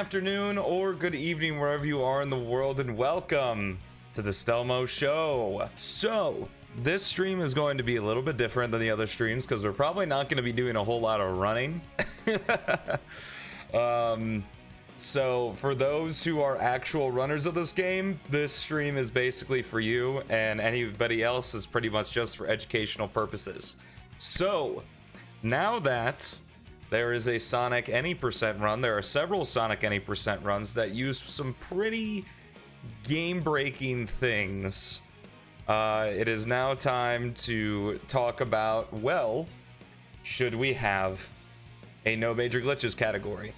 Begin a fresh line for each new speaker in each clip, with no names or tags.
afternoon, or good evening wherever you are in the world, and welcome to the Stelmo Show. So, this stream is going to be a little bit different than the other streams because we're probably not going to be doing a whole lot of running. So for those who are actual runners of this game, this stream is basically for you, and anybody else is pretty much just for educational purposes. So now that there is a Sonic Any % run, there are several Sonic Any % runs that use some pretty game-breaking things. It is now time to talk about, well, should we have a No Major Glitches category?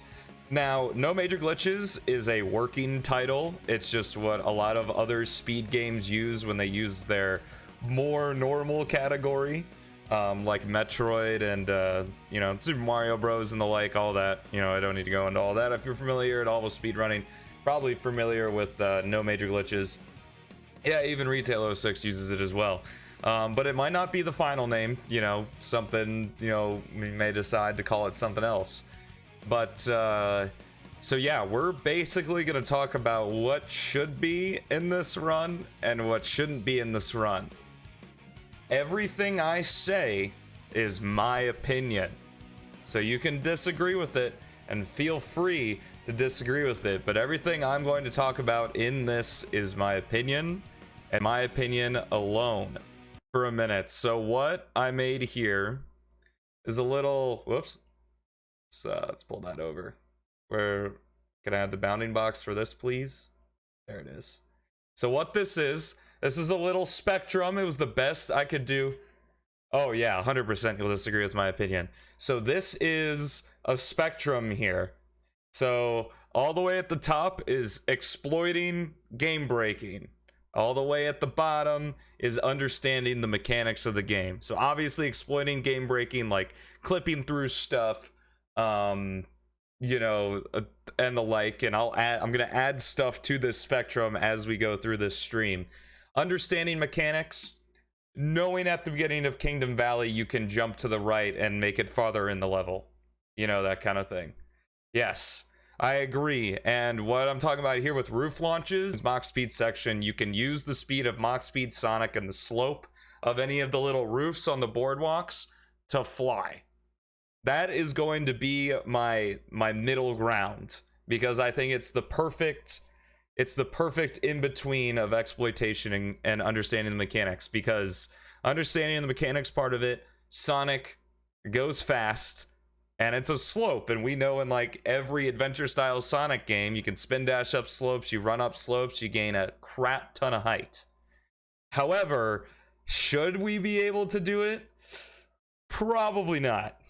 Now, No Major Glitches is a working title. It's just what a lot of other speed games use when they use their more normal category, like Metroid and, you know, Super Mario Bros. And the like, all that. You know, I don't need to go into all that. If you're familiar at all with speedrunning, probably familiar with No Major Glitches. Yeah, even Retail 06 uses it as well. But it might not be the final name, you know, something, you know, we may decide to call it something else. But, so yeah, we're basically going to talk about what should be in this run and what shouldn't be in this run. Everything I say is my opinion. So you can disagree with it and feel free to disagree with it. But everything I'm going to talk about in this is my opinion and my opinion alone for a minute. So what I made here is a little, whoops. So let's pull that over. Where can I have the bounding box for this, please? There it is. So what this is a little spectrum. It was the best I could do. Oh yeah, 100% you'll disagree with my opinion. So this is a spectrum here. So all the way at the top is exploiting game breaking. All the way at the bottom is understanding the mechanics of the game. So obviously exploiting game breaking, like clipping through stuff, you know, and the like, and I'm gonna add stuff to this spectrum as we go through this stream. Understanding mechanics, knowing at the beginning of Kingdom Valley you can jump to the right and make it farther in the level, you know, that kind of thing. Yes, I agree. And what I'm talking about here with roof launches, Mach Speed section, you can use the speed of Mach Speed Sonic and the slope of any of the little roofs on the boardwalks to fly. That is going to be my middle ground, because I think it's the perfect in between of exploitation and understanding the mechanics, because understanding the mechanics part of it, Sonic goes fast and it's a slope, and we know in like every adventure style Sonic game you can spin dash up slopes, you run up slopes, you gain a crap ton of height. However, should we be able to do it? Probably not.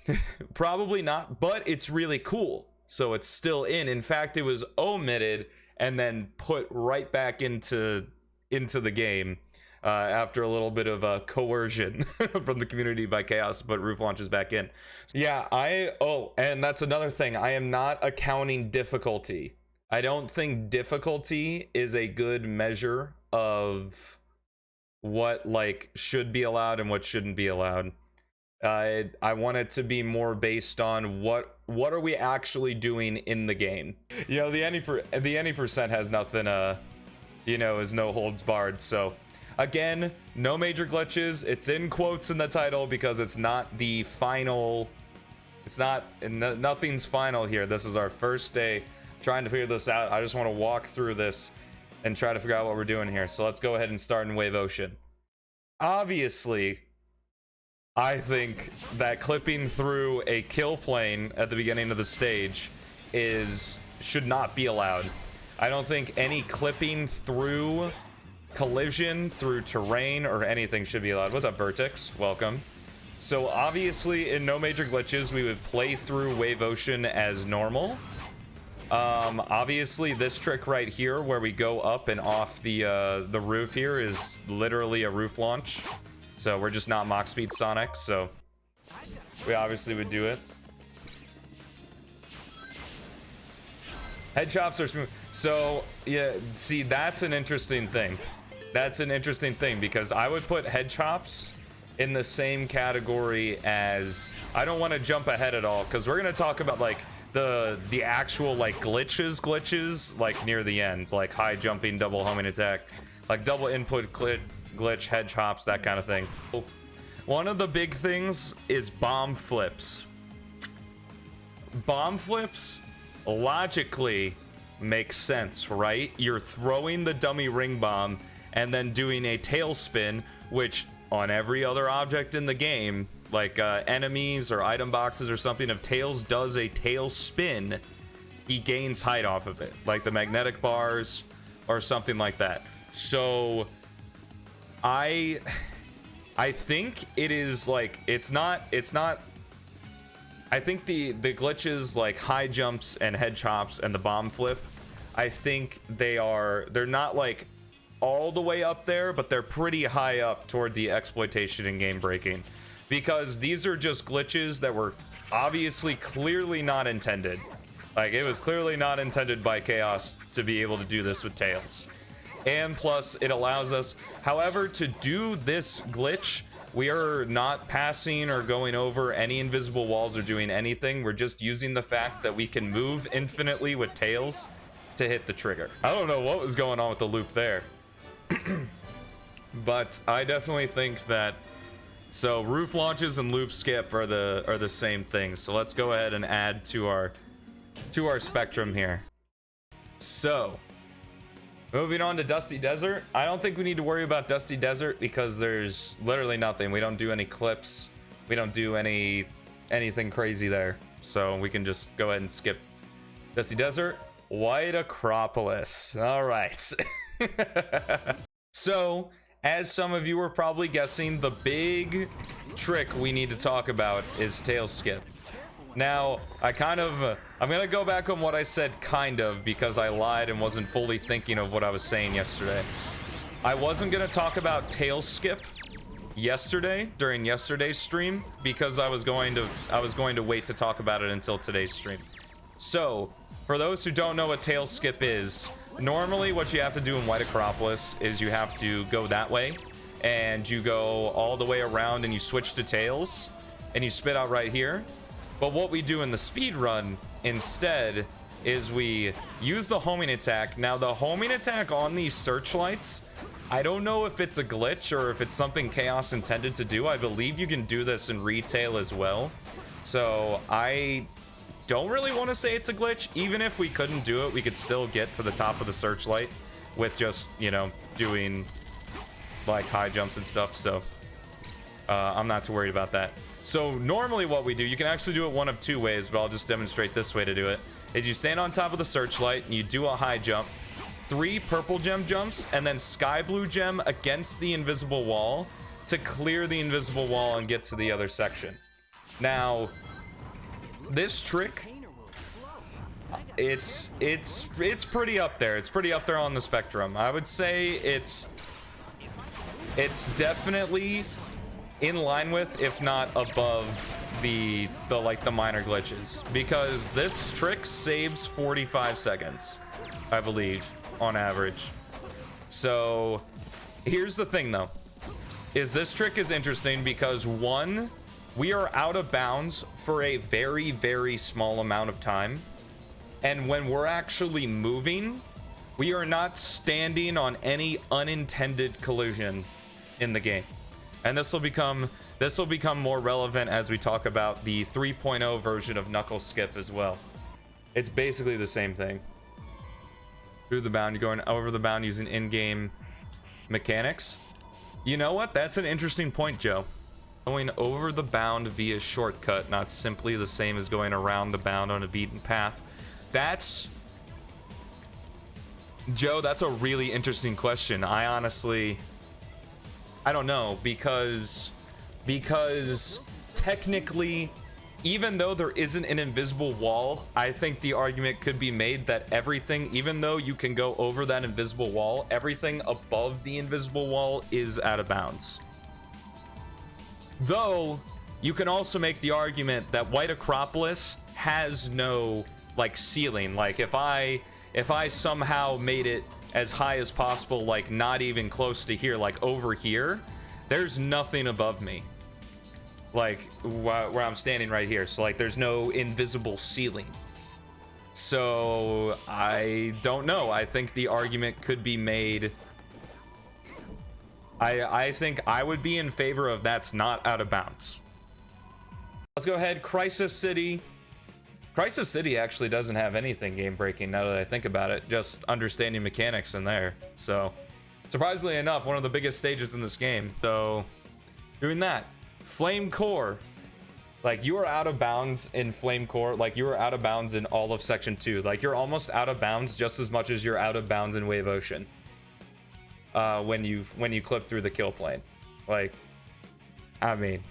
Probably not, but it's really cool, so it's still in fact, it was omitted and then put right back into the game after a little bit of coercion from the community by Chaos to put roof launches back in. Yeah, and that's another thing, I am not accounting difficulty. I don't think difficulty is a good measure of what like should be allowed and what shouldn't be allowed. I want it to be more based on what are we actually doing in the game. You know, the any % has nothing, you know, is no holds barred. So again, No Major Glitches. It's in quotes in the title because it's not the final. It's not, nothing's final here. This is our first day trying to figure this out. I just want to walk through this and try to figure out what we're doing here. So let's go ahead and start in Wave Ocean. Obviously, I think that clipping through a kill plane at the beginning of the stage should not be allowed. I don't think any clipping through collision, through terrain, or anything should be allowed. What's up, Vertex? Welcome. So obviously in No Major Glitches we would play through Wave Ocean as normal. Obviously this trick right here where we go up and off the roof here is literally a roof launch. So we're just not Mach Speed Sonic, so we obviously would do it. Head chops are smooth. So yeah, see, that's an interesting thing. That's an interesting thing because I would put head chops in the same category as, I don't want to jump ahead at all because we're going to talk about like the actual like glitches like near the ends, like high jumping, double homing attack, like double input glitch, hedge hops, that kind of thing. One of the big things is bomb flips. Bomb flips logically make sense, right? You're throwing the dummy ring bomb and then doing a tailspin, which on every other object in the game, like enemies or item boxes or something, if Tails does a tail spin, he gains height off of it, like the magnetic bars or something like that. So I think it is like, it's not I think the glitches like high jumps and head chops and the bomb flip, I think they're not like all the way up there, but they're pretty high up toward the exploitation and game breaking, because these are just glitches that were obviously clearly not intended. Like, it was clearly not intended by Chaos to be able to do this with Tails. And plus, it allows us, however, to do this glitch, we are not passing or going over any invisible walls or doing anything. We're just using the fact that we can move infinitely with Tails to hit the trigger. I don't know what was going on with the loop there. But I definitely think that, so roof launches and loop skip are the same thing. So let's go ahead and add to our spectrum here. So moving on to Dusty Desert. I don't think we need to worry about Dusty Desert because there's literally nothing. We don't do any clips. We don't do anything crazy there. So we can just go ahead and skip Dusty Desert. White Acropolis. All right. So, as some of you were probably guessing, the big trick we need to talk about is tail skip. Now, I'm gonna go back on what I said kind of, because I lied and wasn't fully thinking of what I was saying yesterday. I wasn't gonna talk about tail skip yesterday during yesterday's stream because I was going to wait to talk about it until today's stream. So, for those who don't know what tail skip is, normally what you have to do in White Acropolis is you have to go that way and you go all the way around and you switch to Tails and you spit out right here. But what we do in the speed run instead is we use the homing attack. Now the homing attack on these searchlights, I don't know if it's a glitch or if it's something Chaos intended to do. I believe you can do this in retail as well. So I don't really want to say it's a glitch. Even if we couldn't do it, we could still get to the top of the searchlight with just, you know, doing like high jumps and stuff. So I'm not too worried about that. So normally what we do, you can actually do it one of two ways, but I'll just demonstrate this way to do it, is you stand on top of the searchlight and you do a high jump, 3 purple gem jumps, and then sky blue gem against the invisible wall to clear the invisible wall and get to the other section. Now, this trick, it's pretty up there. It's pretty up there on the spectrum. I would say it's definitely in line with, if not above, the minor glitches, because this trick saves 45 seconds, I believe, on average. So here's the thing though, is this trick is interesting because, one, we are out of bounds for a very, very small amount of time. And when we're actually moving, we are not standing on any unintended collision in the game. And this will become more relevant as we talk about the 3.0 version of Knuckle Skip as well. It's basically the same thing. Through the bound, you're going over the bound using in-game mechanics. You know what? That's an interesting point, Joe. Going over the bound via shortcut, not simply the same as going around the bound on a beaten path. Joe, that's a really interesting question. I don't know, because technically, even though there isn't an invisible wall, I think the argument could be made that everything, even though you can go over that invisible wall, everything above the invisible wall is out of bounds. Though, you can also make the argument that White Acropolis has no, like, ceiling. Like, if I somehow made it as high as possible, like, not even close to here, like, over here, there's nothing above me. Like, where I'm standing right here. So, like, there's no invisible ceiling. So I don't know. I think the argument could be made. I think I would be in favor of that's not out of bounds. Let's go ahead. Crisis City. Crisis City actually doesn't have anything game breaking now that I think about it. Just understanding mechanics in there. So surprisingly enough, one of the biggest stages in this game. So doing that. Flame Core. Like, you are out of bounds in Flame Core. Like, you are out of bounds in all of Section 2. Like, you're almost out of bounds just as much as you're out of bounds in Wave Ocean. When you clip through the kill plane. Like, I mean,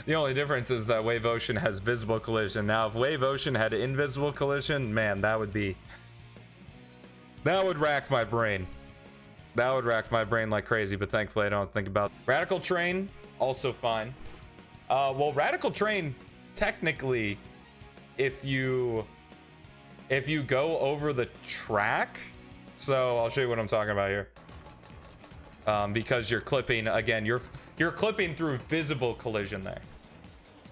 the only difference is that Wave Ocean has visible collision. Now, if Wave Ocean had invisible collision, man, that would rack my brain. That would rack my brain like crazy, but thankfully I don't think about it. Radical Train, also fine. Well, Radical Train, technically, if you go over the track, so I'll show you what I'm talking about here. Because you're clipping, again, you're clipping through visible collision there.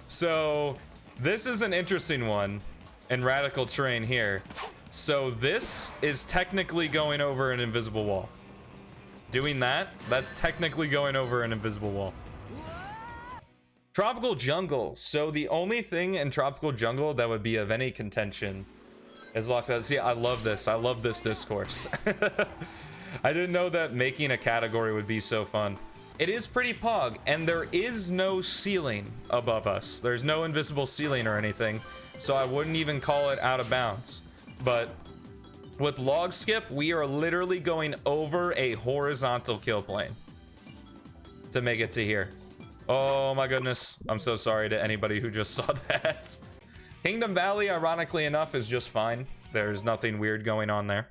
So this is an interesting one in Radical Train here. So this is technically going over an invisible wall. Doing that's technically going over an invisible wall. Tropical Jungle. So the only thing in Tropical Jungle that would be of any contention is locked out. See, I love this. I love this discourse. I didn't know that making a category would be so fun. It is pretty pog, and there is no ceiling above us. There's no invisible ceiling or anything, so I wouldn't even call it out of bounds. But with log skip, we are literally going over a horizontal kill plane to make it to here. Oh my goodness. I'm so sorry to anybody who just saw that. Kingdom Valley, ironically enough, is just fine. There's nothing weird going on there.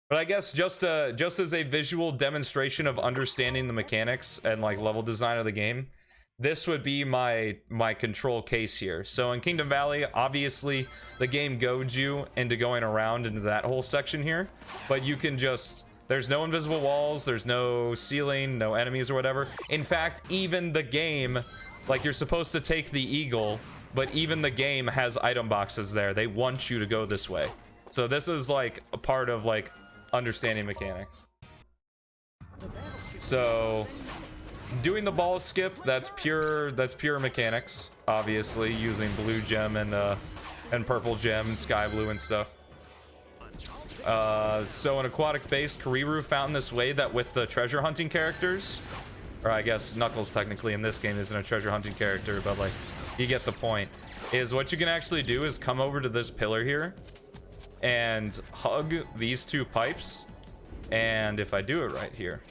But I guess just as a visual demonstration of understanding the mechanics and like level design of the game, this would be my control case here. So in Kingdom Valley, obviously the game goads you into going around into that whole section here, but you can just, there's no invisible walls, there's no ceiling, no enemies or whatever. In fact, even the game, like, you're supposed to take the eagle, but even the game has item boxes there. They want you to go this way. So this is like a part of like understanding mechanics. So doing the ball skip, that's pure mechanics, obviously, using blue gem and purple gem and sky blue and stuff. So an aquatic base, Kariru found this way that with the treasure hunting characters, or I guess Knuckles technically in this game isn't a treasure hunting character, but like, you get the point, is what you can actually do is come over to this pillar here and hug these two pipes, and if I do it right here,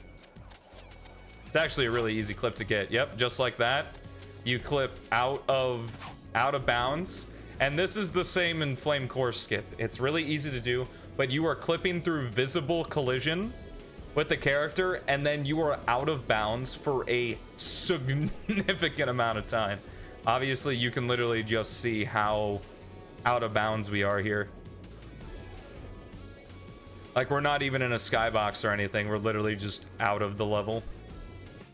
it's actually a really easy clip to get. Yep, just like that. You clip out of bounds, and this is the same in Flame Core skip. It's really easy to do, but you are clipping through visible collision with the character, and then you are out of bounds for a significant amount of time. Obviously, you can literally just see how out of bounds we are here. Like, we're not even in a skybox or anything. We're literally just out of the level.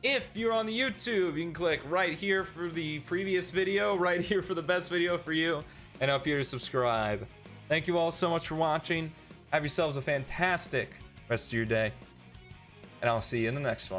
If you're on the YouTube, you can click right here for the previous video, right here for the best video for you, and up here to subscribe. Thank you all so much for watching. Have yourselves a fantastic rest of your day, and I'll see you in the next one.